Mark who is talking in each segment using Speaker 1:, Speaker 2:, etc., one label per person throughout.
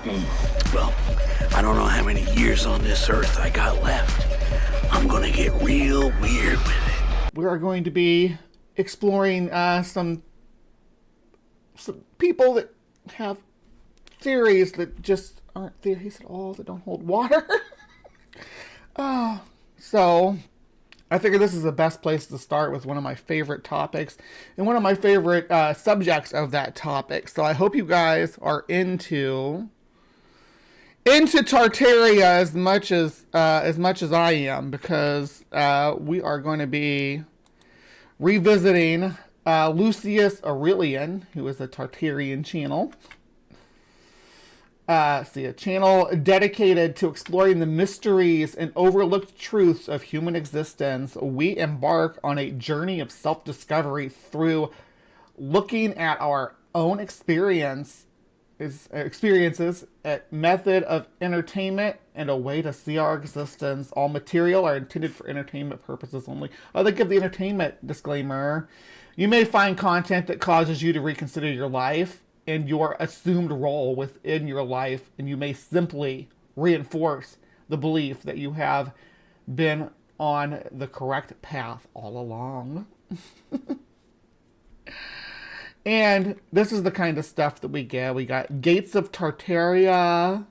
Speaker 1: Well, I don't know how many years on this earth I got left. I'm gonna get real weird with it.
Speaker 2: We are going to be exploring some people that have theories that just aren't theories at all, that don't hold water. So I figure this is the best place to start with one of my favorite topics and one of my favorite subjects of that topic. So I hope you guys are into Tartaria as much as I am, because we are going to be revisiting Lucius Aurelian, who is a Tartarian channel. A channel dedicated to exploring the mysteries and overlooked truths of human existence. We embark on a journey of self-discovery through looking at our own experiences, a method of entertainment, and a way to see our existence. All material are intended for entertainment purposes only. I'd like to give the entertainment disclaimer. You may find content that causes you to reconsider your life and your assumed role within your life, and you may simply reinforce the belief that you have been on the correct path all along. And this is the kind of stuff that we get. We got Gates of Tartaria,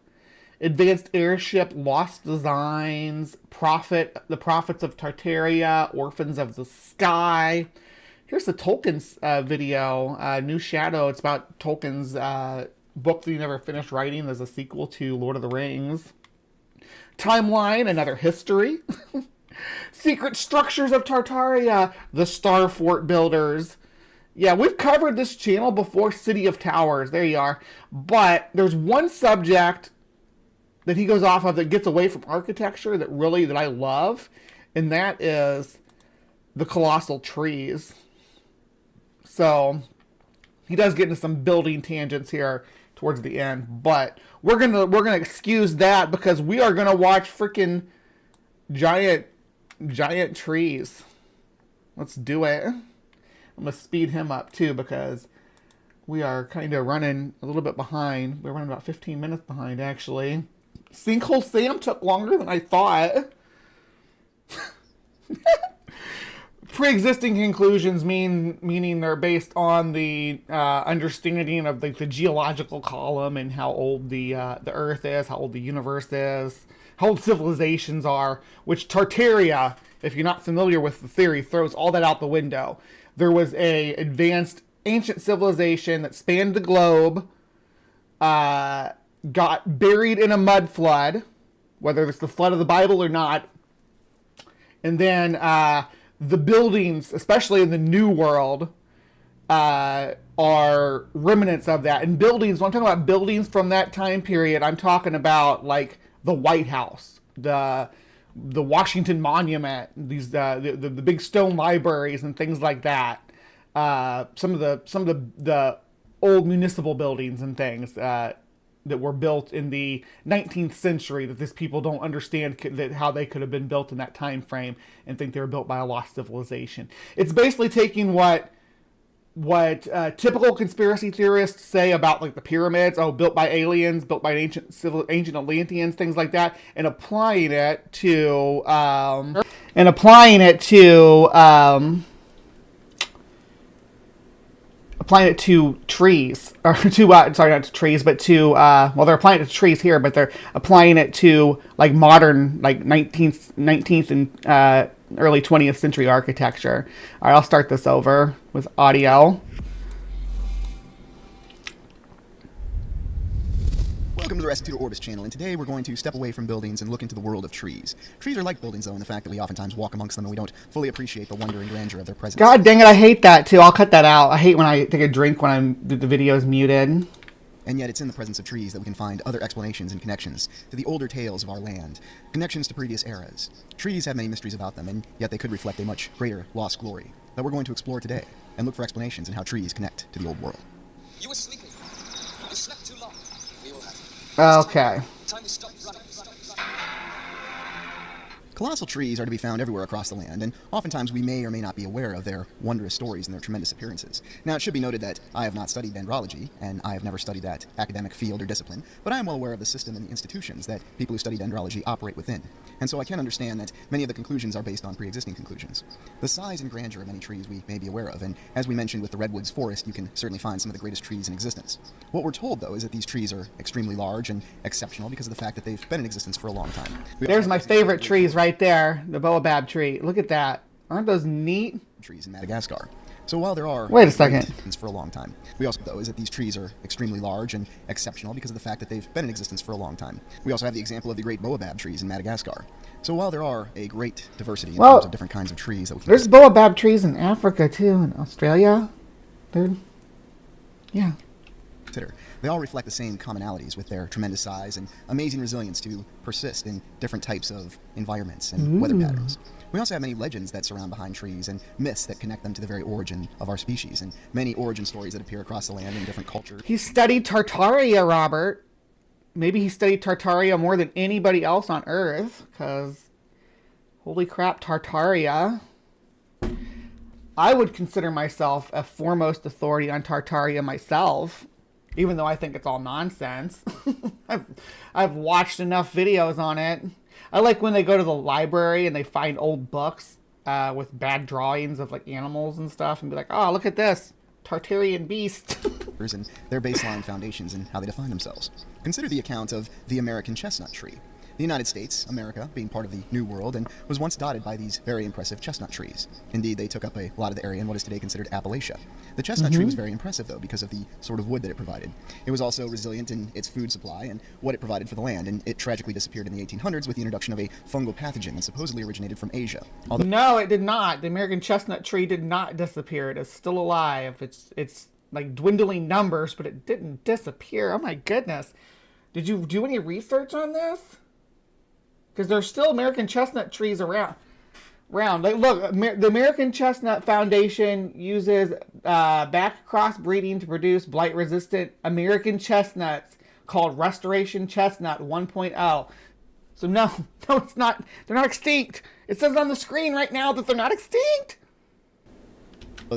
Speaker 2: Advanced Airship, Lost Designs, The Prophets of Tartaria, Orphans of the Sky. Here's the Tolkien's video, New Shadow. It's about Tolkien's book that he never finished writing. There's a sequel to Lord of the Rings. Timeline, another history. Secret Structures of Tartaria, the Star Fort Builders. Yeah, we've covered this channel before, City of Towers. There you are. But there's one subject that he goes off of that gets away from architecture that I love, and that is the colossal trees. So he does get into some building tangents here towards the end, but we're gonna excuse that because we are gonna watch freaking giant trees. Let's do it. I'm gonna speed him up too because we are kind of running a little bit behind. We're running about 15 minutes behind actually. Sinkhole Sam took longer than I thought. Pre-existing conclusions meaning they're based on the understanding of the geological column and how old the Earth is, how old the universe is, how old civilizations are, which Tartaria, if you're not familiar with the theory, throws all that out the window. There was a advanced ancient civilization that spanned the globe, got buried in a mud flood, whether it's the flood of the Bible or not, and then the buildings, especially in the New World, are remnants of that. And buildings, when I'm talking about buildings from that time period, I'm talking about like the White House, the Washington Monument, these the big stone libraries and things like that. Some of the old municipal buildings and things that were built in the 19th century that these people don't understand how they could have been built in that time frame and think they were built by a lost civilization. It's basically taking what typical conspiracy theorists say about like the pyramids, built by aliens, built by ancient Atlanteans, things like that, and applying it to trees, or to sorry, not to trees, but to they're applying it to trees here, but they're applying it to like modern, like 19th and early 20th century architecture. All right, I'll start this over with audio.
Speaker 3: Welcome to the Restitutor Orbis channel, and today we're going to step away from buildings and look into the world of trees. Trees are like buildings, though, in the fact that we oftentimes walk amongst them and we don't fully appreciate the wonder and grandeur of their presence.
Speaker 2: God dang it, I hate that too. I'll cut that out. I hate when I take a drink when the video is muted.
Speaker 3: And yet it's in the presence of trees that we can find other explanations and connections to the older tales of our land, connections to previous eras. Trees have many mysteries about them, and yet they could reflect a much greater lost glory that we're going to explore today and look for explanations in how trees connect to the old world.
Speaker 4: You were sleeping. You slept too long. We all have.
Speaker 2: Okay.
Speaker 4: Time to stop running.
Speaker 3: Colossal trees are to be found everywhere across the land, and oftentimes we may or may not be aware of their wondrous stories and their tremendous appearances. Now, it should be noted that I have not studied dendrology, and I have never studied that academic field or discipline, but I am well aware of the system and the institutions that people who study dendrology operate within. And so I can understand that many of the conclusions are based on pre-existing conclusions. The size and grandeur of many trees we may be aware of, and as we mentioned with the redwoods forest, you can certainly find some of the greatest trees in existence. What we're told, though, is that these trees are extremely large and exceptional because of the fact that they've been in existence for a long time.
Speaker 2: There's my favorite trees right there, the baobab tree. Look at that. Aren't those neat?
Speaker 3: Trees in Madagascar. So while there are
Speaker 2: Wait a second.
Speaker 3: For a long time, we also though is that these trees are extremely large and exceptional because of the fact that they've been in existence for a long time. We also have the example of the great baobab trees in Madagascar. So while there are a great diversity in terms of different kinds of trees that we can
Speaker 2: there's baobab trees in Africa too, in Australia. Yeah.
Speaker 3: consider, they all reflect the same commonalities with their tremendous size and amazing resilience to persist in different types of environments and weather patterns. We also have many legends that surround behind trees and myths that connect them to the very origin of our species, and many origin stories that appear across the land in different cultures.
Speaker 2: He studied Tartaria, Robert. Maybe he studied Tartaria more than anybody else on Earth, because holy crap, Tartaria. I would consider myself a foremost authority on Tartaria myself, even though I think it's all nonsense. I've watched enough videos on it. I like when they go to the library and they find old books with bad drawings of like animals and stuff and be like, oh, look at this Tartarian beast.
Speaker 3: And their baseline foundations and how they define themselves. Consider the account of the American chestnut tree. The United States, America, being part of the New World, and was once dotted by these very impressive chestnut trees. Indeed, they took up a lot of the area in what is today considered Appalachia. The chestnut tree was very impressive, though, because of the sort of wood that it provided. It was also resilient in its food supply and what it provided for the land, and it tragically disappeared in the 1800s with the introduction of a fungal pathogen that supposedly originated from Asia. Although
Speaker 2: no, it did not. The American chestnut tree did not disappear. It is still alive. It's like dwindling numbers, but it didn't disappear. Oh my goodness. Did you do any research on this? Because there's still American chestnut trees around. Like, look, the American Chestnut Foundation uses back crossbreeding to produce blight-resistant American chestnuts called Restoration Chestnut 1.0. So no, it's not. They're not extinct. It says on the screen right now that they're not extinct.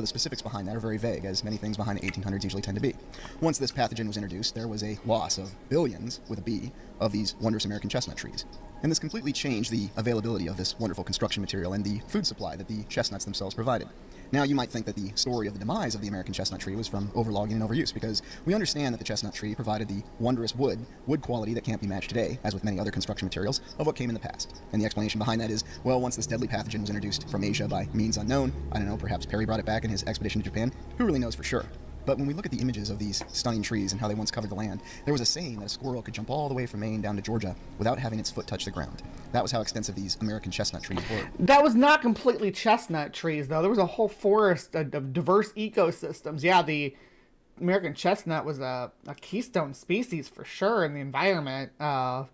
Speaker 3: the specifics behind that are very vague, as many things behind the 1800s usually tend to be. Once this pathogen was introduced, there was a loss of billions, with a B, of these wondrous American chestnut trees. And this completely changed the availability of this wonderful construction material and the food supply that the chestnuts themselves provided. Now, you might think that the story of the demise of the American chestnut tree was from overlogging and overuse, because we understand that the chestnut tree provided the wondrous wood quality that can't be matched today, as with many other construction materials, of what came in the past. And the explanation behind that is, well, once this deadly pathogen was introduced from Asia by means unknown, I don't know, perhaps Perry brought it back in his expedition to Japan, who really knows for sure. But when we look at the images of these stunning trees and how they once covered the land, there was a saying that a squirrel could jump all the way from Maine down to Georgia without having its foot touch the ground. That was how extensive these American chestnut trees were.
Speaker 2: That was not completely chestnut trees, though. There was a whole forest of diverse ecosystems. Yeah, the American chestnut was a keystone species for sure in the environment. But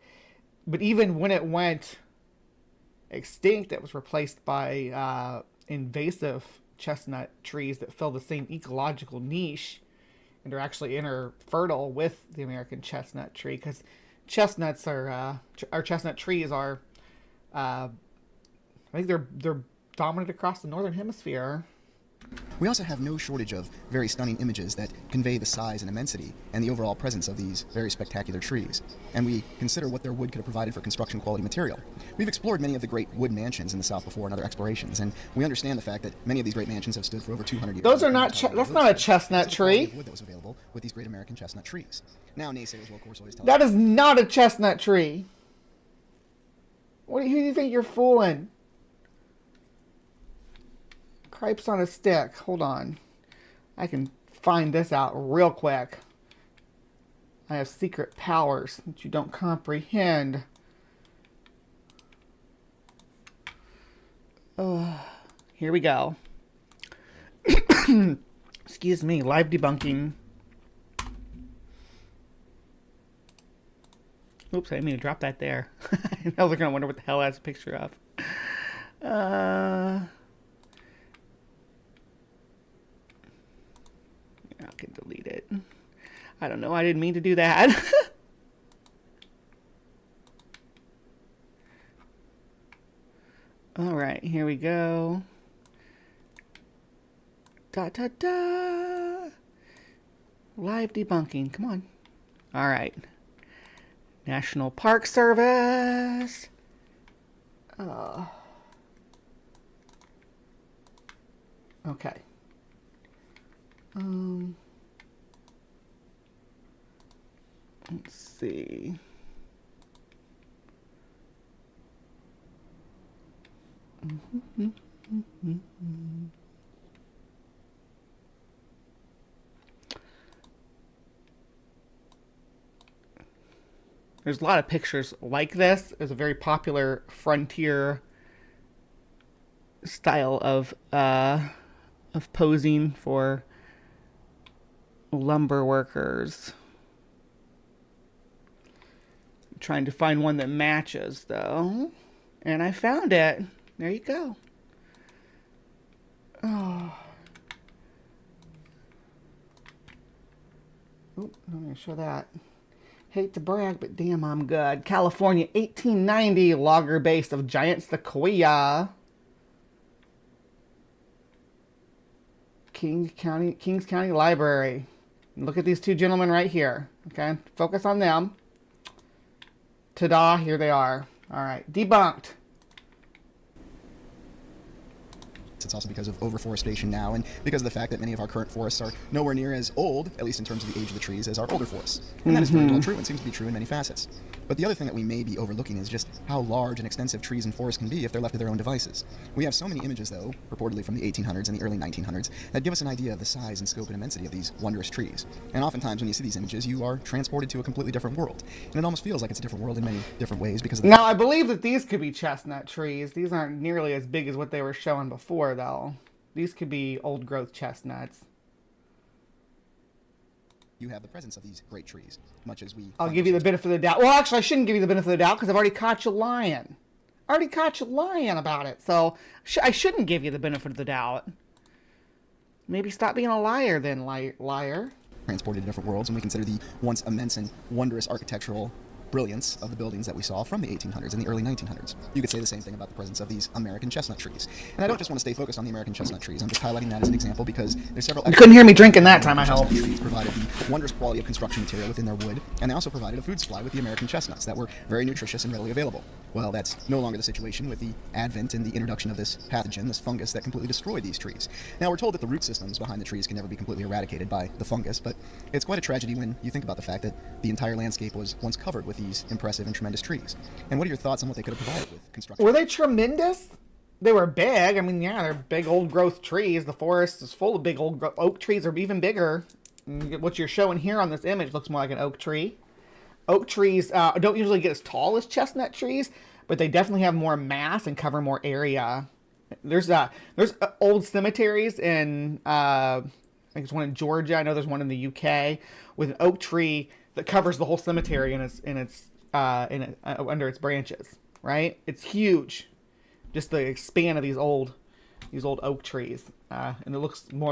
Speaker 2: even when it went extinct, it was replaced by invasive chestnut trees that fill the same ecological niche and are actually interfertile with the American chestnut tree, because chestnuts are our chestnut trees are I think they're dominant across the northern hemisphere.
Speaker 3: We also have no shortage of very stunning images that convey the size and immensity and the overall presence of these very spectacular trees. And we consider what their wood could have provided for construction quality material. We've explored many of the great wood mansions in the South before in other explorations, and we understand the fact that many of these great mansions have stood for over 200 years.
Speaker 2: Those are not, that's not a chestnut tree.
Speaker 3: Wood that was available with these great American chestnut trees. Now, naysayers will of course always tell
Speaker 2: That is not a chestnut tree. Who do you think you're fooling? Cripes on a stick. Hold on. I can find this out real quick. I have secret powers that you don't comprehend. Here we go. Excuse me, live debunking. Oops, I didn't mean to drop that there. Now they're going to wonder what the hell that's a picture of. I can delete it. I don't know. I didn't mean to do that. All right, here we go. Da da da. Live debunking. Come on. All right. National Park Service. Okay. Let's see. There's a lot of pictures like this. It's a very popular frontier style of posing for lumber workers. I'm trying to find one that matches though, and I found it. There you go. Oh. Oop, let me show that. Hate to brag, but damn, I'm good. California, 1890, logger base of giant sequoia. Kings County Library. Look at these two gentlemen right here. Okay, focus on them. Ta-da, here they are. All right, debunked.
Speaker 3: It's also because of overforestation now, and because of the fact that many of our current forests are nowhere near as old, at least in terms of the age of the trees, as our older forests. And that is very well true and seems to be true in many facets. But the other thing that we may be overlooking is just how large and extensive trees and forests can be if they're left to their own devices. We have so many images, though, purportedly from the 1800s and the early 1900s, that give us an idea of the size and scope and immensity of these wondrous trees. And oftentimes when you see these images, you are transported to a completely different world. And it almost feels like it's a different world in many different ways because of the...
Speaker 2: Now, I believe that these could be chestnut trees. These aren't nearly as big as what they were showing before, though. These could be old-growth chestnuts.
Speaker 3: You have the presence of these great trees, much as we...
Speaker 2: I'll give you the benefit of the doubt. Well, actually, I shouldn't give you the benefit of the doubt because I've already caught you lying. I already caught you lying about it, so I shouldn't give you the benefit of the doubt. Maybe stop being a liar then, liar.
Speaker 3: Transported to different worlds, and we consider the once immense and wondrous architectural brilliance of the buildings that we saw from the 1800s and the early 1900s. You could say the same thing about the presence of these American chestnut trees. And I don't just want to stay focused on the American chestnut trees. I'm just highlighting that as an example because there's several...
Speaker 2: You couldn't hear me drinking that time, I hope.
Speaker 3: Trees provided the wondrous quality of construction material within their wood, and they also provided a food supply with the American chestnuts that were very nutritious and readily available. Well, that's no longer the situation with the advent and the introduction of this pathogen, this fungus that completely destroyed these trees. Now, we're told that the root systems behind the trees can never be completely eradicated by the fungus, but it's quite a tragedy when you think about the fact that the entire landscape was once covered with these impressive and tremendous trees. And what are your thoughts on what they could have provided with construction?
Speaker 2: Were they tremendous? They were big. I mean, yeah, they're big old growth trees. The forest is full of big old oak trees are even bigger. What you're showing here on this image looks more like an oak tree. Oak trees don't usually get as tall as chestnut trees, but they definitely have more mass and cover more area. There's old cemeteries in I think there's one in Georgia. I know there's one in the UK with an oak tree that covers the whole cemetery under its branches. Right? It's huge. Just the span of these old oak trees, and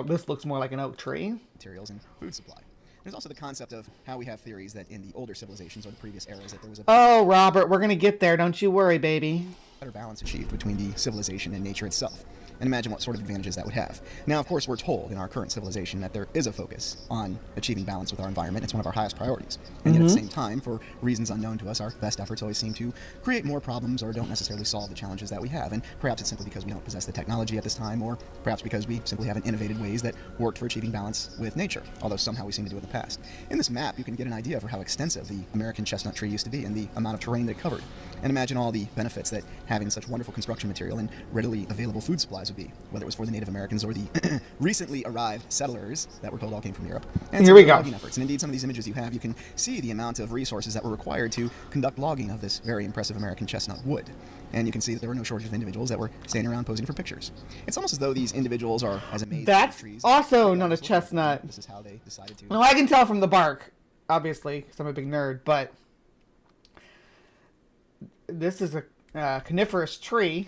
Speaker 2: this looks more like an oak tree.
Speaker 3: Materials and food supply. There's also the concept of how we have theories that in the older civilizations or the previous eras that there was a...
Speaker 2: Oh, Robert, we're gonna get there. Don't you worry, baby.
Speaker 3: Better balance achieved between the civilization and nature itself. And imagine what sort of advantages that would have. Now, of course, we're told in our current civilization that there is a focus on achieving balance with our environment. It's one of our highest priorities. And yet at the same time, for reasons unknown to us, our best efforts always seem to create more problems or don't necessarily solve the challenges that we have. And perhaps it's simply because we don't possess the technology at this time, or perhaps because we simply haven't innovated ways that worked for achieving balance with nature, although somehow we seem to do it in the past. In this map, you can get an idea for how extensive the American chestnut tree used to be and the amount of terrain that it covered. And imagine all the benefits that having such wonderful construction material and readily available food supplies would be, whether it was for the Native Americans or the recently arrived settlers that we're told all came from Europe. And
Speaker 2: here we go.
Speaker 3: Logging efforts. And indeed, some of these images you have, you can see the amount of resources that were required to conduct logging of this very impressive American chestnut wood. And you can see that there were no shortage of individuals that were standing around posing for pictures. It's almost as though these individuals are as amazing
Speaker 2: That's
Speaker 3: as trees.
Speaker 2: also not a chestnut.
Speaker 3: This is how they decided to...
Speaker 2: No, I can tell from the bark, obviously, because I'm a big nerd, but this is a coniferous tree.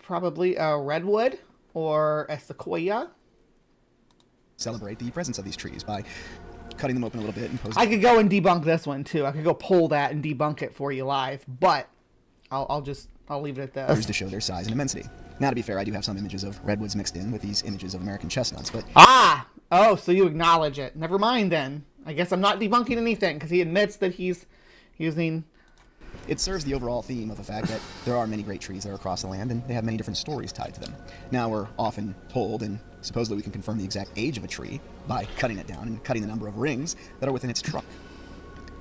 Speaker 2: Probably a redwood or a sequoia.
Speaker 3: Celebrate the presence of these trees by cutting them open a little bit and posing.
Speaker 2: I could go and debunk this one too. I could go pull that and debunk it for you live, but I'll I'll leave it at
Speaker 3: to
Speaker 2: this.
Speaker 3: show their size and immensity. Now, to be fair, I do have some images of redwoods mixed in with these images of American chestnuts, but
Speaker 2: Oh, so you acknowledge it. Never mind then. I guess I'm not debunking anything, because he admits that he's using...
Speaker 3: it serves the overall theme of the fact that there are many great trees that are across the land, and they have many different stories tied to them. Now, we're often told, and supposedly we can confirm the exact age of a tree by cutting it down and cutting the number of rings that are within its trunk.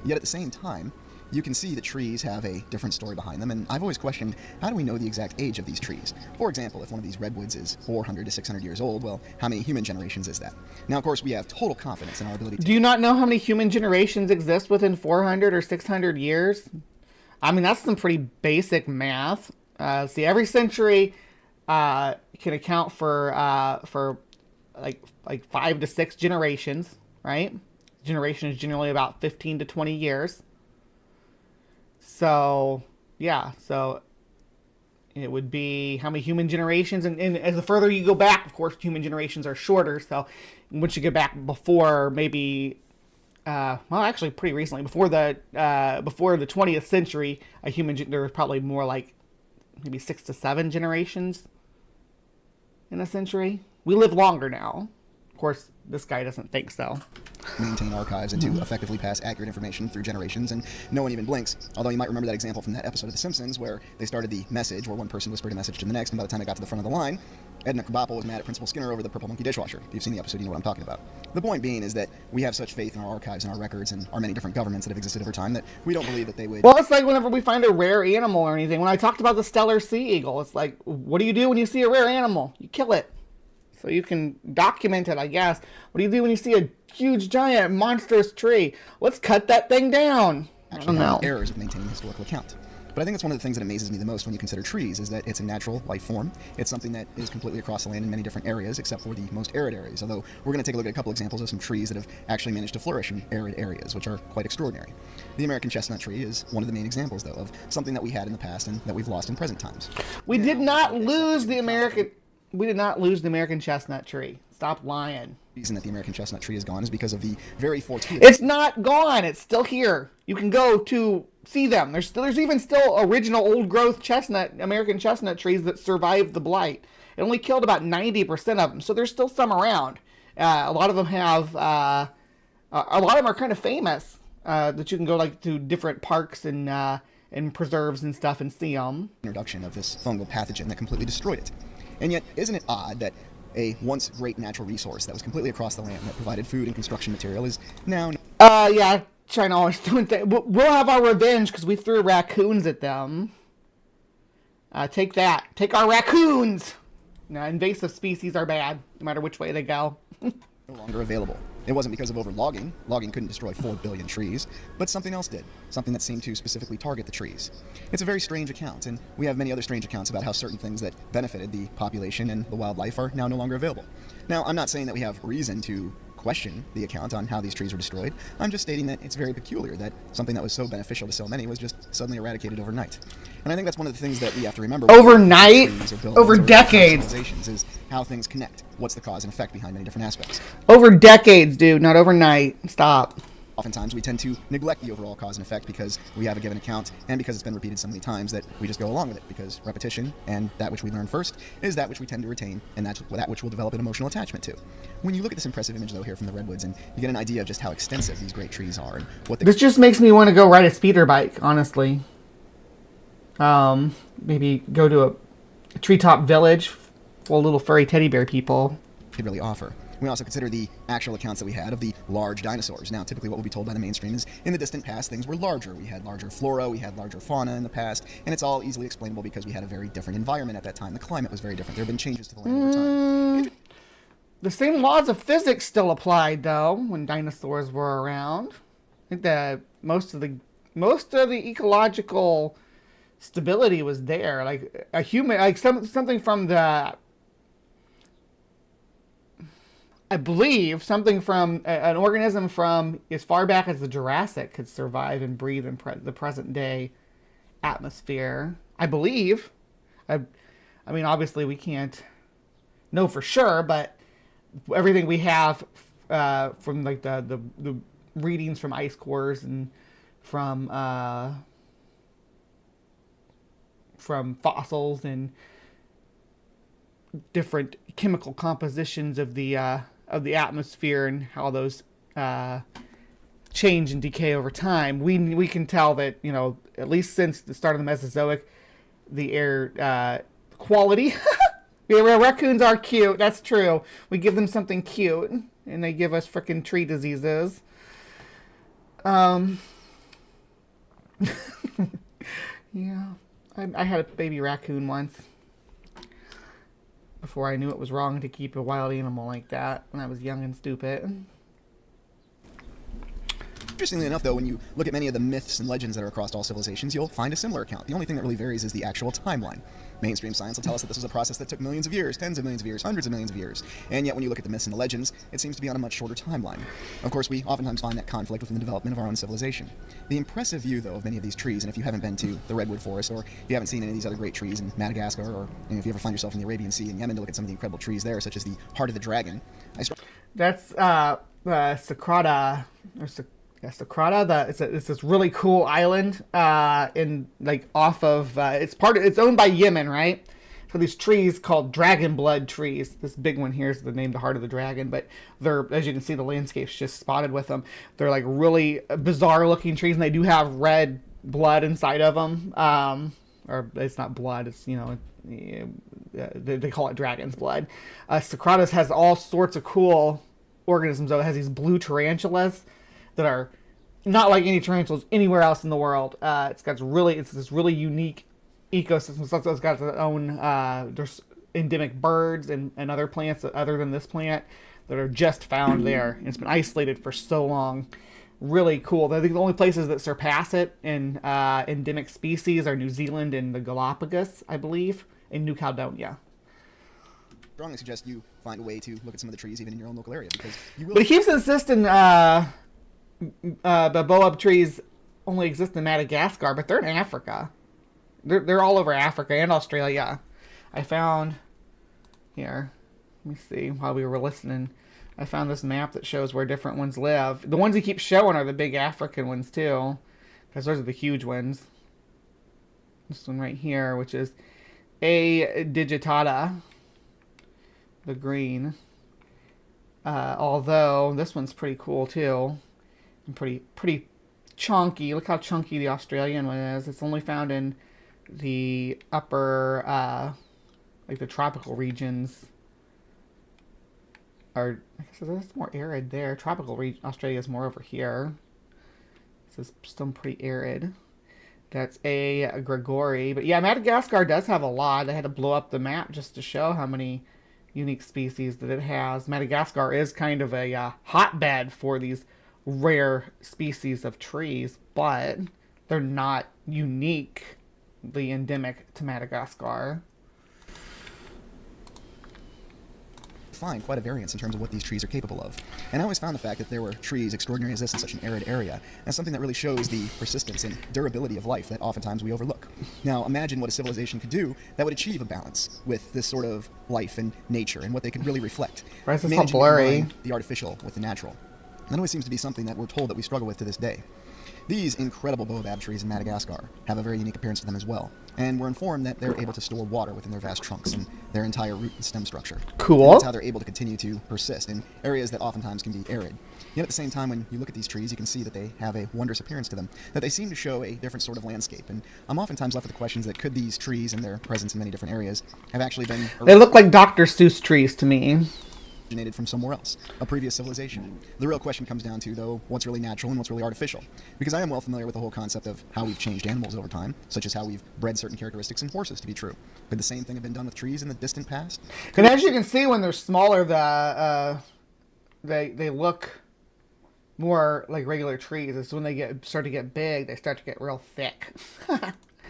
Speaker 3: Yet at the same time, you can see that trees have a different story behind them, and I've always questioned, how do we know the exact age of these trees? For example, if one of these redwoods is 400 to 600 years old, well, how many human generations is that? Now, of course, we have total confidence in our ability to...
Speaker 2: Do you not know how many human generations exist within 400 or 600 years? I mean, that's some pretty basic math. See, every century can account for like 5 to 6 generations, right? Generation is generally about 15 to 20 years. So, yeah, so it would be how many human generations, and as the further you go back, of course, human generations are shorter. So once you get back before maybe, well, actually pretty recently, before the 20th century, there was probably more like maybe 6 to 7 generations in a century. We live longer now. Of course, this guy doesn't think so.
Speaker 3: maintain archives and to effectively pass accurate information through generations, and no one even blinks. Although you might remember that example from that episode of The Simpsons where they started the message where one person whispered a message to the next, and by the time it got to the front of the line, Edna Krabappel was mad at Principal Skinner over the purple monkey dishwasher. If you've seen the episode, you know what I'm talking about. The point being is that we have such faith in our archives and our records and our many different governments that have existed over time that we don't believe that they would...
Speaker 2: Well, it's like whenever we find a rare animal or anything. When I talked about the Steller sea eagle, it's like, what do you do when you see a rare animal? You kill it. So you can document it, I guess. What do you do when you see a huge, giant, monstrous tree? Let's cut that thing down.
Speaker 3: Actually, have errors of maintaining a historical account. But I think that's one of the things that amazes me the most when you consider trees, is that it's a natural life form. It's something that is completely across the land in many different areas, except for the most arid areas. Although we're going to take a look at a couple examples of some trees that have actually managed to flourish in arid areas, which are quite extraordinary. The American chestnut tree is one of the main examples, though, of something that we had in the past and that we've lost in present times.
Speaker 2: We did not lose the American chestnut tree. Stop lying.
Speaker 3: The reason that the American chestnut tree is gone is because of the very fortuitous...
Speaker 2: It's not gone. It's still here. You can go to see them. There's even still original old growth American chestnut trees that survived the blight. It only killed about 90% of them, so there's still some around. A lot of them have... a lot of them are kind of famous that you can go like to different parks and preserves and stuff and see them.
Speaker 3: Introduction of this fungal pathogen that completely destroyed it. And yet, isn't it odd that a once great natural resource that was completely across the land that provided food and construction material is now...
Speaker 2: Yeah, China always doing things. We'll have our revenge because we threw raccoons at them. Take that. Take our raccoons! No, invasive species are bad, no matter which way they go.
Speaker 3: no longer available. It wasn't because of over-logging. Logging couldn't destroy 4 billion trees, but something else did. Something that seemed to specifically target the trees. It's a very strange account, and we have many other strange accounts about how certain things that benefited the population and the wildlife are now no longer available. Now, I'm not saying that we have reason to question the account on how these trees were destroyed. I'm just stating that it's very peculiar that something that was so beneficial to so many was just suddenly eradicated overnight. And I think that's one of the things that we have to remember.
Speaker 2: Overnight? Over decades.
Speaker 3: Is how things connect. What's the cause and effect behind many different aspects.
Speaker 2: Over decades, dude, not overnight. Stop.
Speaker 3: Oftentimes we tend to neglect the overall cause and effect because we have a given account and because it's been repeated so many times that we just go along with it, because repetition and that which we learn first is that which we tend to retain, and that's that which we'll develop an emotional attachment to. When you look at this impressive image though here from the redwoods, and you get an idea of just how extensive these great trees are and what
Speaker 2: this just makes me want to go ride a speeder bike, honestly. Maybe go to a treetop village full of little furry teddy bear people.
Speaker 3: Could really offer. We also consider the actual accounts that we had of the large dinosaurs. Now, typically what we'll be told by the mainstream is in the distant past, things were larger. We had larger flora, we had larger fauna in the past, and it's all easily explainable because we had a very different environment at that time. The climate was very different. There have been changes to the land over time.
Speaker 2: The same laws of physics still applied, though, when dinosaurs were around. I think that most of the ecological stability was there. Like a human, like something from the... I believe something from an organism from as far back as the Jurassic could survive and breathe in the present day atmosphere. I believe. I mean, obviously we can't know for sure, but everything we have from like the readings from ice cores and from from fossils and different chemical compositions of the atmosphere and how those change and decay over time. We can tell that, you know, at least since the start of the Mesozoic, the air quality. Yeah, raccoons are cute. That's true. We give them something cute, and they give us frickin' tree diseases. Yeah, I had a baby raccoon once. Before I knew it was wrong to keep a wild animal like that when I was young and stupid.
Speaker 3: Interestingly enough, though, when you look at many of the myths and legends that are across all civilizations, you'll find a similar account. The only thing that really varies is the actual timeline. Mainstream science will tell us that this was a process that took millions of years, tens of millions of years, hundreds of millions of years. And yet when you look at the myths and the legends, it seems to be on a much shorter timeline. Of course, we oftentimes find that conflict within the development of our own civilization. The impressive view, though, of many of these trees, and if you haven't been to the redwood forest, or if you haven't seen any of these other great trees in Madagascar, or if you ever find yourself in the Arabian Sea in Yemen to look at some of the incredible trees there, such as the Heart of the Dragon.
Speaker 2: That's Socrata, or Socrata. It's this really cool island in like off of it's owned by Yemen, right? So these trees called dragon blood trees. This big one here is the name, the Heart of the Dragon, but they're, as you can see, the landscape's just spotted with them. They're like really bizarre looking trees, and they do have red blood inside of them. Or it's not blood, it's, you know, they call it dragon's blood. Socrates has all sorts of cool organisms, though. It has these blue tarantulas that are not like any tarantulas anywhere else in the world. It's this really unique ecosystem. So it's got its own there's endemic birds and other plants other than this plant that are just found there. And it's been isolated for so long. Really cool. I think the only places that surpass it in endemic species are New Zealand and the Galapagos, I believe, and New Caledonia.
Speaker 3: Strongly suggest you find a way to look at some of the trees even in your own local area, because you will.
Speaker 2: But he keeps insisting baobab trees only exist in Madagascar, but they're in Africa. They're all over Africa and Australia. I found here. Let me see. While we were listening, I found this map that shows where different ones live. The ones he keeps showing are the big African ones too, because those are the huge ones. This one right here, which is A. digitata, the green. Although this one's pretty cool too, and pretty chunky. Look how chunky the Australian one is. It's only found in the upper, like the tropical regions. Or I guess it's more arid there. Tropical region Australia is more over here. This is still pretty arid. That's A. Gregory. But yeah, Madagascar does have a lot. I had to blow up the map just to show how many unique species that it has. Madagascar is kind of a hotbed for these rare species of trees, but they're not uniquely endemic to Madagascar.
Speaker 3: Find quite a variance in terms of what these trees are capable of. And I always found the fact that there were trees extraordinary as this in such an arid area as something that really shows the persistence and durability of life that oftentimes we overlook. Now imagine what a civilization could do that would achieve a balance with this sort of life and nature and what they could really reflect.
Speaker 2: Why is this all
Speaker 3: Managing
Speaker 2: blurry?
Speaker 3: to combine the artificial with the natural. That always seems to be something that we're told that we struggle with to this day. These incredible baobab trees in Madagascar have a very unique appearance to them as well, and we're informed that they're able to store water within their vast trunks and their entire root and stem structure.
Speaker 2: Cool.
Speaker 3: And that's how they're able to continue to persist in areas that oftentimes can be arid. Yet at the same time, when you look at these trees, you can see that they have a wondrous appearance to them, that they seem to show a different sort of landscape. And I'm oftentimes left with the questions that could these trees and their presence in many different areas have actually been
Speaker 2: They look like Dr. Seuss trees to me.
Speaker 3: originated from somewhere else, a previous civilization. The real question comes down to, though, what's really natural and what's really artificial. Because I am well familiar with the whole concept of how we've changed animals over time, such as how we've bred certain characteristics in horses to be true. Could the same thing have been done with trees in the distant past?
Speaker 2: And as you can see, when they're smaller, they look more like regular trees. It's when they start to get big, they start to get real thick.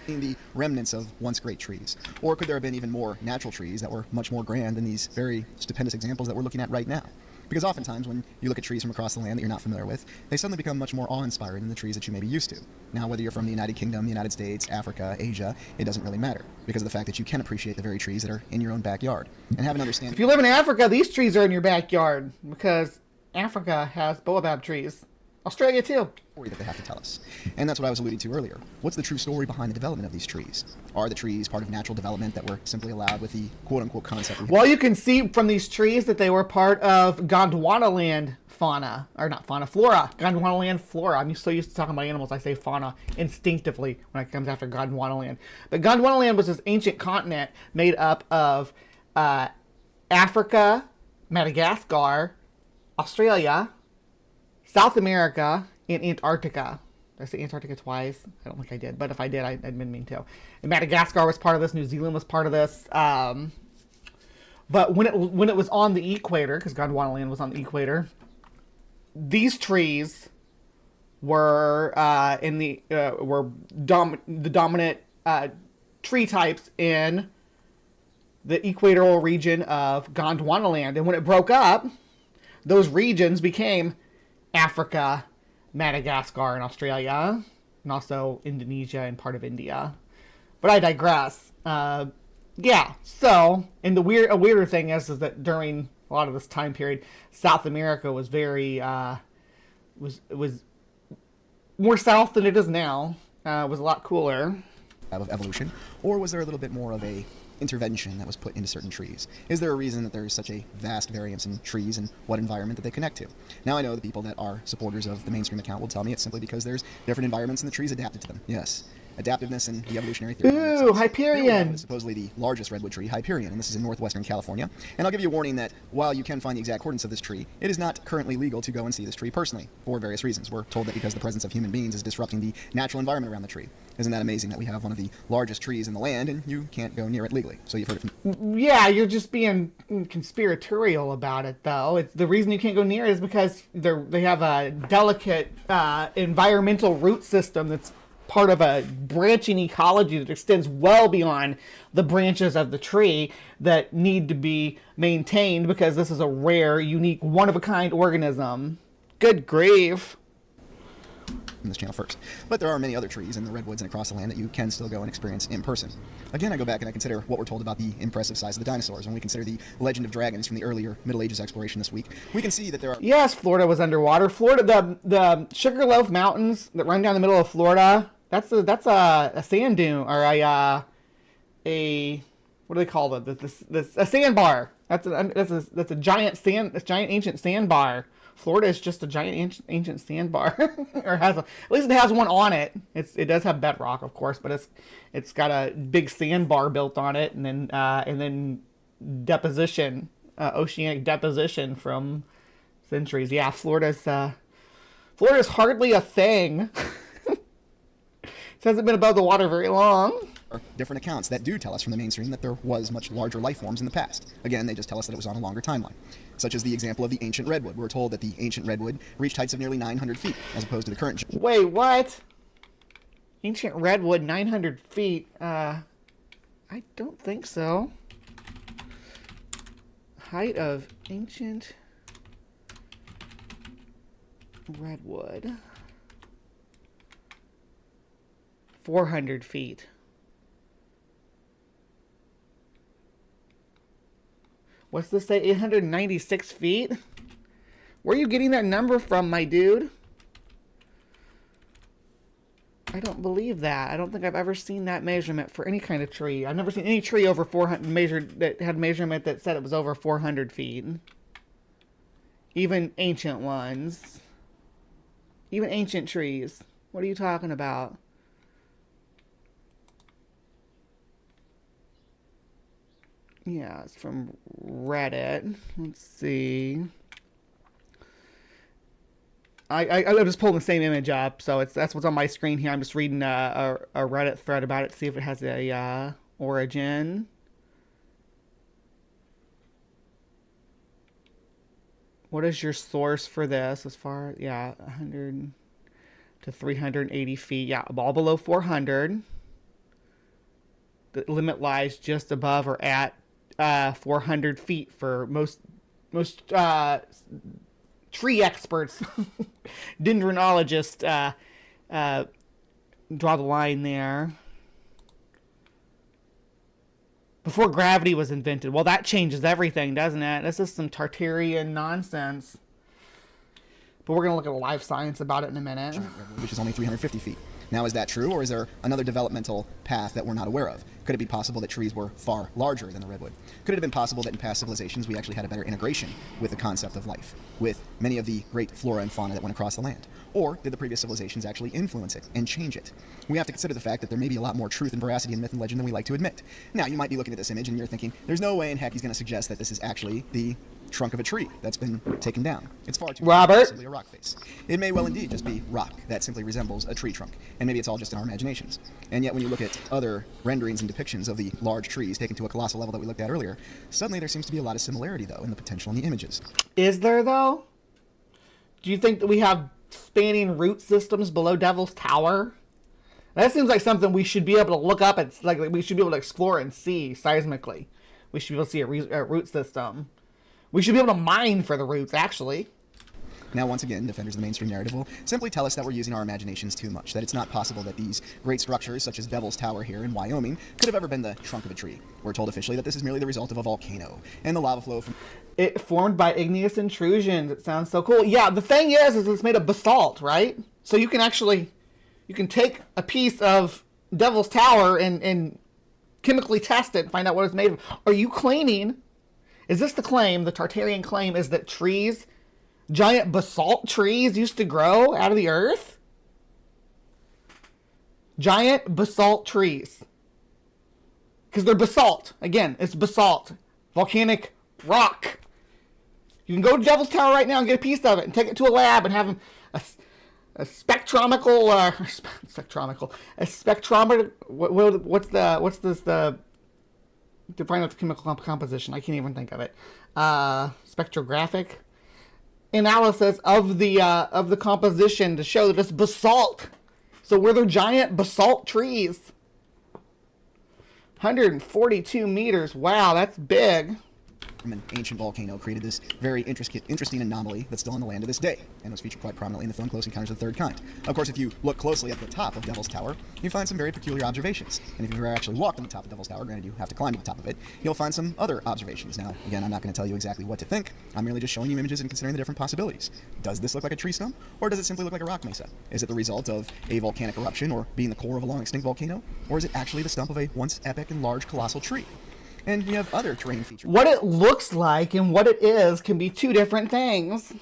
Speaker 3: The remnants of once great trees? Or could there have been even more natural trees that were much more grand than these very stupendous examples that we're looking at right now? Because oftentimes when you look at trees from across the land that you're not familiar with, they suddenly become much more awe-inspiring than the trees that you may be used to. Now, whether you're from the United Kingdom, the United States, Africa, Asia, it doesn't really matter, because of the fact that you can appreciate the very trees that are in your own backyard and have an understanding.
Speaker 2: If you live in Africa, these trees are in your backyard, because Africa has baobab trees Australia too.
Speaker 3: Story that they have to tell us. And that's what I was alluding to earlier. What's the true story behind the development of these trees? Are the trees part of natural development that were simply allowed with the quote-unquote concept?
Speaker 2: Well, you can see from these trees that they were part of Gondwanaland fauna, or not fauna, flora. Gondwanaland flora. I'm so used to talking about animals, I say fauna instinctively when it comes after Gondwanaland. But Gondwanaland was this ancient continent made up of Africa, Madagascar, Australia, South America, and Antarctica. Did I say Antarctica twice? I don't think I did, but if I did, I didn't mean to. And Madagascar was part of this. New Zealand was part of this. But when it was on the equator, because Gondwanaland was on the equator, these trees were the dominant tree types in the equatorial region of Gondwanaland. And when it broke up, those regions became Africa, Madagascar, and Australia, and also Indonesia and part of India. But I digress. Yeah. So, and a weirder thing is that during a lot of this time period, South America was very was more south than it is now. Was a lot cooler.
Speaker 3: Of evolution, or was there a little bit more of a intervention that was put into certain trees? Is there a reason that there is such a vast variance in trees and what environment that they connect to? Now, I know the people that are supporters of the mainstream account will tell me it's simply because there's different environments and the trees adapted to them. Yes. Adaptiveness and the evolutionary theory.
Speaker 2: Ooh, Hyperion!
Speaker 3: Supposedly the largest redwood tree, Hyperion, and this is in northwestern California. And I'll give you a warning that while you can find the exact coordinates of this tree, it is not currently legal to go and see this tree personally, for various reasons. We're told that because the presence of human beings is disrupting the natural environment around the tree. Isn't that amazing that we have one of the largest trees in the land and you can't go near it legally? So you've heard it from...
Speaker 2: Yeah, you're just being conspiratorial about it, though. It's the reason you can't go near it is because they have a delicate environmental root system that's part of a branching ecology that extends well beyond the branches of the tree that need to be maintained because this is a rare, unique, one-of-a-kind organism. Good grief.
Speaker 3: In this channel first. But there are many other trees in the redwoods and across the land that you can still go and experience in person. Again, I go back and I consider what we're told about the impressive size of the dinosaurs. When we consider the legend of dragons from the earlier Middle Ages exploration this week, we can see that there are...
Speaker 2: Yes, Florida was underwater. Florida, the Sugarloaf Mountains that run down the middle of Florida, that's a sand dune, or a what do they call it? This a sandbar. That's a giant ancient sandbar. Florida is just a giant ancient sandbar, or at least it has one on it. It does have bedrock, of course, but it's got a big sandbar built on it, and then deposition, oceanic deposition from centuries. Yeah, Florida's hardly a thing. It hasn't been above the water very long.
Speaker 3: Different accounts that do tell us from the mainstream that there was much larger life forms in the past. Again, they just tell us that it was on a longer timeline. Such as the example of the ancient redwood. We're told that the ancient redwood reached heights of nearly 900 feet, as opposed to the current...
Speaker 2: Wait, what? Ancient redwood, 900 feet? I don't think so. Height of ancient redwood. 400 feet. What's this say? 896 feet? Where are you getting that number from, my dude? I don't believe that. I don't think I've ever seen that measurement for any kind of tree. I've never seen any tree over 400 that had measurement that said it was over 400 feet. Even ancient ones. Even ancient trees. What are you talking about? Yeah, it's from Reddit. Let's see. I just pulled the same image up, so that's what's on my screen here. I'm just reading a Reddit thread about it, see if it has a origin. What is your source for this? As far, yeah, 100 to 380 feet. Yeah, all below 400. The limit lies just above or at 400 feet for most tree experts. Dendronologists draw the line there. Before gravity was invented. Well, that changes everything, doesn't it? This is some Tartarian nonsense. But we're going to look at a live science about it in a minute.
Speaker 3: Which is only 350 feet. Now, is that true, or is there another developmental path that we're not aware of? Could it be possible that trees were far larger than the redwood? Could it have been possible that in past civilizations we actually had a better integration with the concept of life, with many of the great flora and fauna that went across the land? Or did the previous civilizations actually influence it and change it? We have to consider the fact that there may be a lot more truth and veracity in myth and legend than we like to admit. Now, you might be looking at this image and you're thinking, there's no way in heck he's going to suggest that this is actually the trunk of a tree that's been taken down. It's far too
Speaker 2: Robert?
Speaker 3: simply a rock face. It may well indeed just be rock that simply resembles a tree trunk, and maybe it's all just in our imaginations. And yet when you look at other renderings and depictions of the large trees taken to a colossal level that we looked at earlier, suddenly there seems to be a lot of similarity, though, in the potential in the images.
Speaker 2: Is there, though? Do you think that we have spanning root systems below Devil's Tower? That seems like something we should be able to look up. It's like we should be able to explore and see seismically. We should be able to see a root system. We should be able to mine for the roots, actually.
Speaker 3: Now, once again, defenders of the mainstream narrative will simply tell us that we're using our imaginations too much, that it's not possible that these great structures, such as Devil's Tower here in Wyoming, could have ever been the trunk of a tree. We're told officially that this is merely the result of a volcano, and the lava flow from...
Speaker 2: It formed by igneous intrusions. It sounds so cool. Yeah, the thing is it's made of basalt, right? So you can actually... You can take a piece of Devil's Tower and chemically test it and find out what it's made of. Are you claiming... Is this the claim, the Tartarian claim, is that trees, giant basalt trees, used to grow out of the earth? Giant basalt trees. Because they're basalt. Again, it's basalt. Volcanic rock. You can go to Devil's Tower right now and get a piece of it and take it to a lab and have a spectrometer, to find out the chemical composition. I can't even think of it. Spectrographic analysis of the composition to show that it's basalt. So were there giant basalt trees? 142 meters. Wow, that's big.
Speaker 3: An ancient volcano created this very interesting anomaly that's still on the land to this day, and was featured quite prominently in the film Close Encounters of the Third Kind. Of course, if you look closely at the top of Devil's Tower, you find some very peculiar observations. And if you've ever actually walked on the top of Devil's Tower, granted you have to climb to the top of it, you'll find some other observations. Now, again, I'm not going to tell you exactly what to think. I'm merely just showing you images and considering the different possibilities. Does this look like a tree stump, or does it simply look like a rock mesa? Is it the result of a volcanic eruption, or being the core of a long-extinct volcano, or is it actually the stump of a once epic and large colossal tree? And we have other terrain features.
Speaker 2: What it looks like and what it is can be two different things.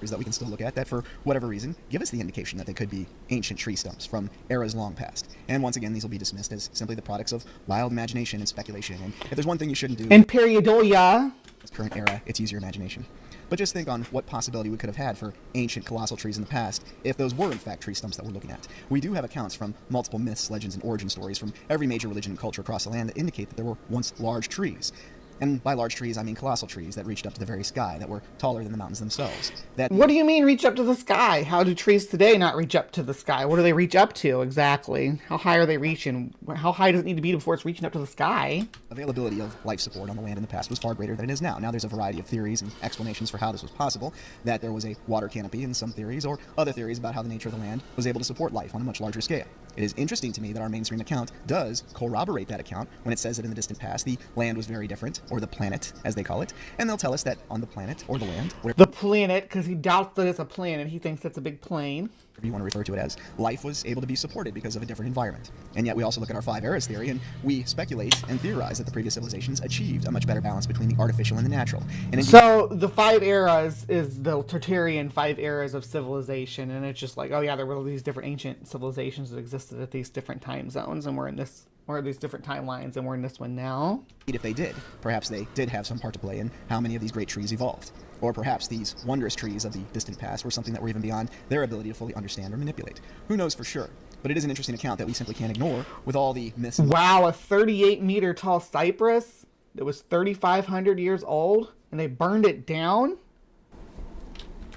Speaker 3: That we can still look at that, for whatever reason, give us the indication that they could be ancient tree stumps from eras long past. And once again, these will be dismissed as simply the products of wild imagination and speculation. And if there's one thing you shouldn't do
Speaker 2: in periodolia,
Speaker 3: this current era, it's use your imagination. But just think on what possibility we could have had for ancient colossal trees in the past if those were in fact tree stumps that we're looking at. We do have accounts from multiple myths, legends, and origin stories from every major religion and culture across the land that indicate that there were once large trees. And by large trees, I mean colossal trees that reached up to the very sky, that were taller than the mountains themselves.
Speaker 2: What do you mean reach up to the sky? How do trees today not reach up to the sky? What do they reach up to exactly? How high are they reaching? How high does it need to be before it's reaching up to the sky?
Speaker 3: Availability of life support on the land in the past was far greater than it is now. Now there's a variety of theories and explanations for how this was possible, that there was a water canopy in some theories, or other theories about how the nature of the land was able to support life on a much larger scale. It is interesting to me that our mainstream account does corroborate that account when it says that in the distant past the land was very different, or the planet, as they call it, and they'll tell us that on the planet, or the land,
Speaker 2: the planet, because he doubts that it's a planet, he thinks it's a big plane.
Speaker 3: Whatever you want to refer to it as, life was able to be supported because of a different environment. And yet we also look at our 5 eras theory, and we speculate and theorize that the previous civilizations achieved a much better balance between the artificial and the natural. And
Speaker 2: so the 5 eras is the Tartarian 5 eras of civilization, and it's just like, oh yeah, there were these different ancient civilizations that existed at these different time zones, and we're these different timelines, and we're in this one now.
Speaker 3: If they did, perhaps they did have some part to play in how many of these great trees evolved. Or perhaps these wondrous trees of the distant past were something that were even beyond their ability to fully understand or manipulate. Who knows for sure? But it is an interesting account that we simply can't ignore with all the myths.
Speaker 2: Wow, a 38-meter tall cypress that was 3,500 years old, and they burned it down?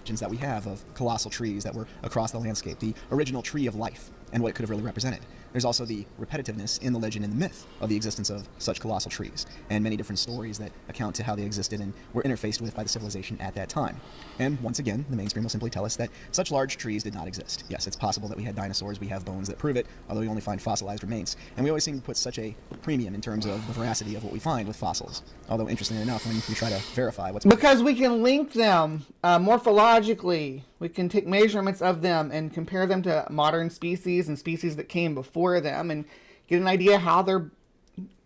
Speaker 3: That we have of colossal trees that were across the landscape, the original tree of life. and what it could have really represented. There's also the repetitiveness in the legend and the myth of the existence of such colossal trees, and many different stories that account to how they existed and were interfaced with by the civilization at that time. And once again, the mainstream will simply tell us that such large trees did not exist. Yes, it's possible that we had dinosaurs, we have bones that prove it, although we only find fossilized remains. And we always seem to put such a premium in terms of the veracity of what we find with fossils. Although, interestingly enough, when we try to verify what's...
Speaker 2: Because we can link them morphologically. We can take measurements of them and compare them to modern species and species that came before them and get an idea how their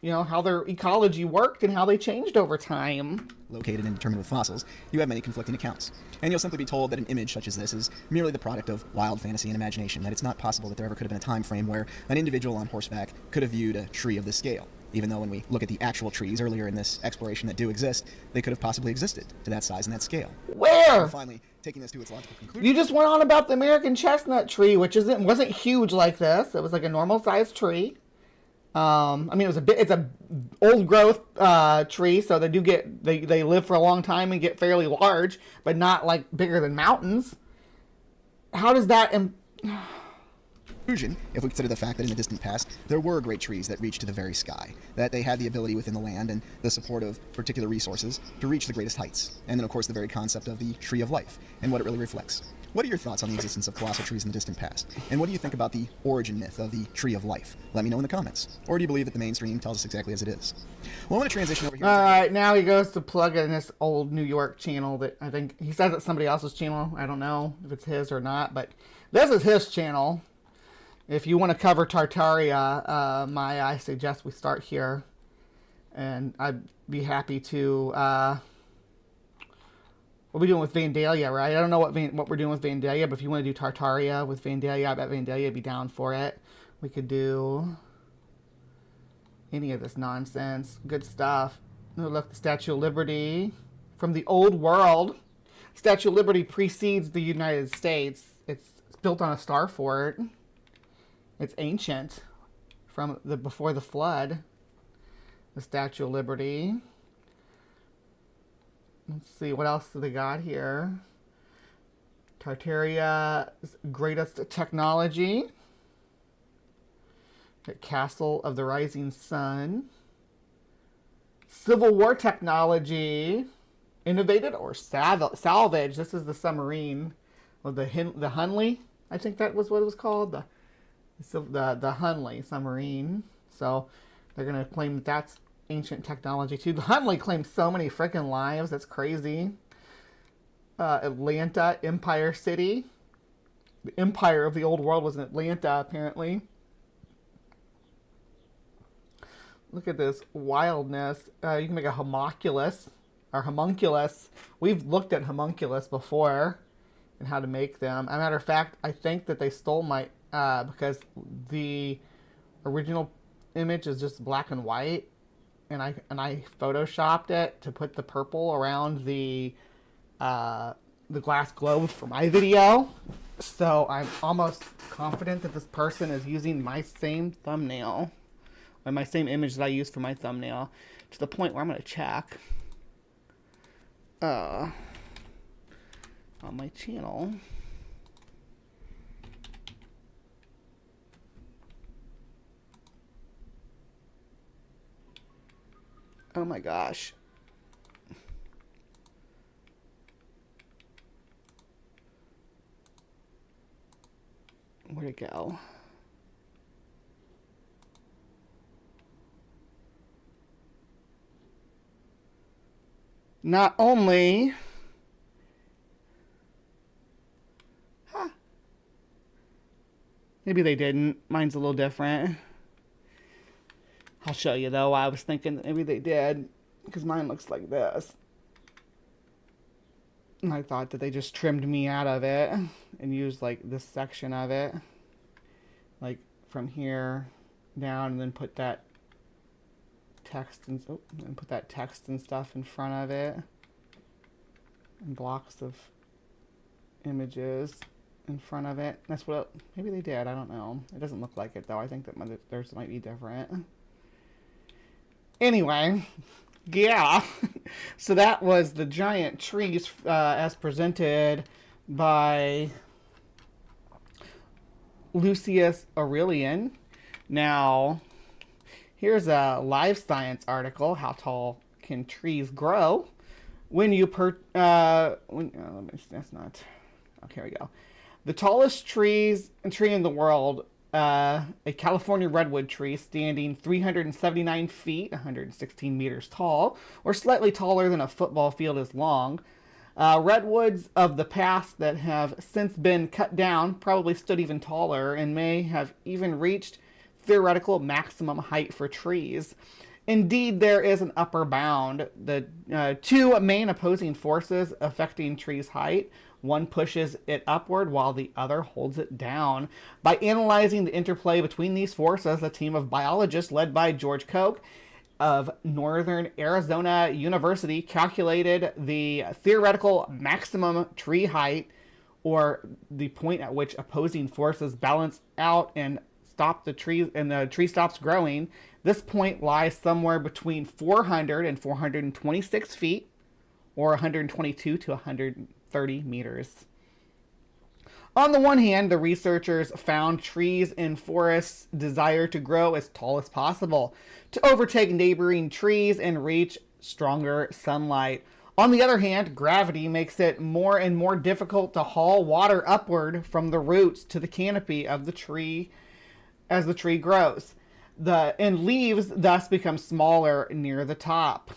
Speaker 2: ecology worked and how they changed over time.
Speaker 3: Located and determined with fossils, you have many conflicting accounts. And you'll simply be told that an image such as this is merely the product of wild fantasy and imagination, that it's not possible that there ever could have been a time frame where an individual on horseback could have viewed a tree of this scale. Even though when we look at the actual trees earlier in this exploration that do exist, they could have possibly existed to that size and that scale.
Speaker 2: Where?
Speaker 3: And finally, taking this to its logical conclusion...
Speaker 2: You just went on about the American chestnut tree, which wasn't huge like this. It was like a normal sized tree. I mean, it's a old growth tree, so they live for a long time and get fairly large, but not like bigger than mountains. How does that...
Speaker 3: Conclusion, if we consider the fact that in the distant past there were great trees that reached to the very sky, that they had the ability within the land and the support of particular resources to reach the greatest heights, and then of course the very concept of the tree of life and what it really reflects. What are your thoughts on the existence of colossal trees in the distant past? And what do you think about the origin myth of the tree of life? Let me know in the comments. Or do you believe that the mainstream tells us exactly as it is? Well, I'm going to transition over here.
Speaker 2: All right, now he goes to plug in this old New York channel that I think he says it's somebody else's channel. I don't know if it's his or not, but this is his channel. If you want to cover Tartaria, I suggest we start here. And I'd be happy to... what are we doing with Vandalia, right? I don't know what we're doing with Vandalia, but if you want to do Tartaria with Vandalia, I bet Vandalia would be down for it. We could do any of this nonsense. Good stuff. Oh, look, the Statue of Liberty from the old world. Statue of Liberty precedes the United States. It's built on a star fort. It's ancient, from before the flood. The Statue of Liberty. Let's see, what else do they got here? Tartaria's greatest technology. The Castle of the Rising Sun. Civil War technology. Innovated or salvaged. This is the submarine of the Hunley. I think that was what it was called. The Hunley submarine. So they're going to claim that that's ancient technology too. The Hunley claims so many freaking lives. That's crazy. Atlanta, Empire City. The empire of the old world was in Atlanta, apparently. Look at this wildness. You can make a homunculus. Or homunculus. We've looked at homunculus before and how to make them. As a matter of fact, I think that they stole my... because the original image is just black and white, and I photoshopped it to put the purple around the glass globe for my video. So I'm almost confident that this person is using my same thumbnail, or my same image that I used for my thumbnail, to the point where I'm going to check on my channel. Oh my gosh. Where'd it go? Not only... Huh. Maybe they didn't. Mine's a little different. I'll show you though. I was thinking that maybe they did, because mine looks like this. And I thought that they just trimmed me out of it and used like this section of it, like from here down, and then put that text and put that text and stuff in front of it, and blocks of images in front of it. That's what maybe they did. I don't know. It doesn't look like it though. I think that theirs might be different. Anyway, yeah. So that was the giant trees as presented by Lucius Aurelian. Now, here's a HiveScience article, How Tall Can Trees Grow? When you that's not, okay, here we go. The tallest tree in the world, a California redwood tree standing 379 feet, 116 meters tall, or slightly taller than a football field is long. Redwoods of the past that have since been cut down probably stood even taller and may have even reached theoretical maximum height for trees. Indeed, there is an upper bound. The two main opposing forces affecting trees' height, one pushes it upward while the other holds it down. By analyzing the interplay between these forces, a team of biologists led by George Koch of Northern Arizona University calculated the theoretical maximum tree height, or the point at which opposing forces balance out and stop the tree, and the tree stops growing. This point lies somewhere between 400 and 426 feet, or 122 to 130 meters. On the one hand, the researchers found trees in forests desire to grow as tall as possible, to overtake neighboring trees and reach stronger sunlight. On the other hand, gravity makes it more and more difficult to haul water upward from the roots to the canopy of the tree as the tree grows. And leaves thus become smaller near the top.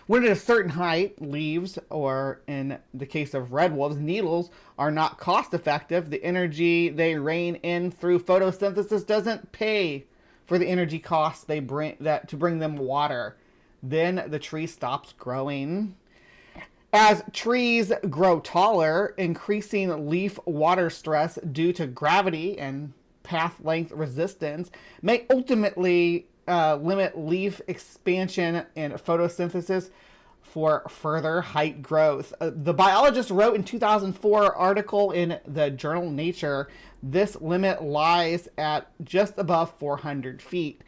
Speaker 2: When at a certain height, leaves, or in the case of redwoods, needles, are not cost effective, the energy they rein in through photosynthesis doesn't pay for the energy costs they bring to bring them water. Then the tree stops growing. As trees grow taller, increasing leaf water stress due to gravity and path length resistance may ultimately limit leaf expansion and photosynthesis for further height growth. The biologist wrote in 2004 article in the journal Nature, this limit lies at just above 400 feet.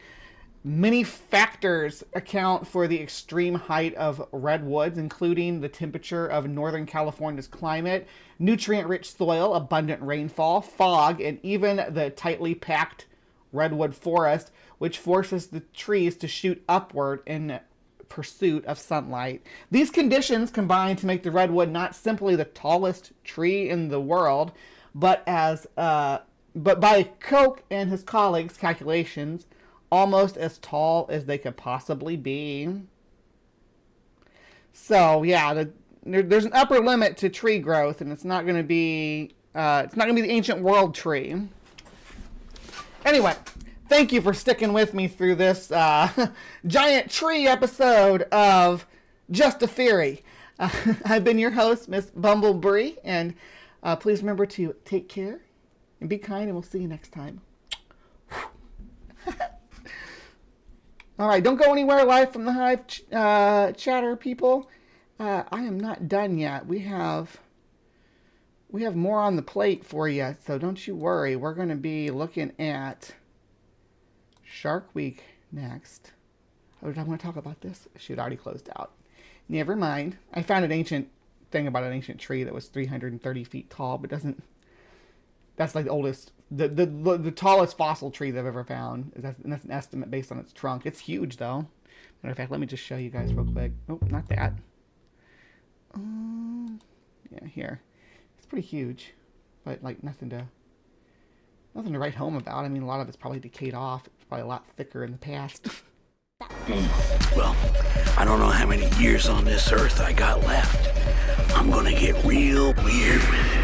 Speaker 2: Many factors account for the extreme height of redwoods, including the temperature of Northern California's climate, nutrient-rich soil, abundant rainfall, fog, and even the tightly packed redwood forest, which forces the trees to shoot upward in pursuit of sunlight. These conditions combine to make the redwood not simply the tallest tree in the world, but by Koch and his colleagues' calculations, almost as tall as they could possibly be. So yeah, there's an upper limit to tree growth, and it's not going to be the ancient world tree. Anyway, thank you for sticking with me through this giant tree episode of Just a Theory. I've been your host, Miss Bumblebee, and please remember to take care and be kind, and we'll see you next time. All right, don't go anywhere. Live from the Hive chatter, people. I am not done yet. We have more on the plate for you, so don't you worry. We're going to be looking at Shark Week next. Oh, did I want to talk about this? Shoot, already closed out. Never mind. I found an ancient thing about an ancient tree that was 330 feet tall, but doesn't. That's like the oldest, the tallest fossil tree they've ever found. And that's an estimate based on its trunk. It's huge, though. Matter of fact, let me just show you guys real quick. Oh, not that. Yeah, here. It's pretty huge, but like nothing to write home about. I mean, a lot of it's probably decayed off. It's probably a lot thicker in the past.
Speaker 1: Well, I don't know how many years on this earth I got left. I'm gonna get real weird with it.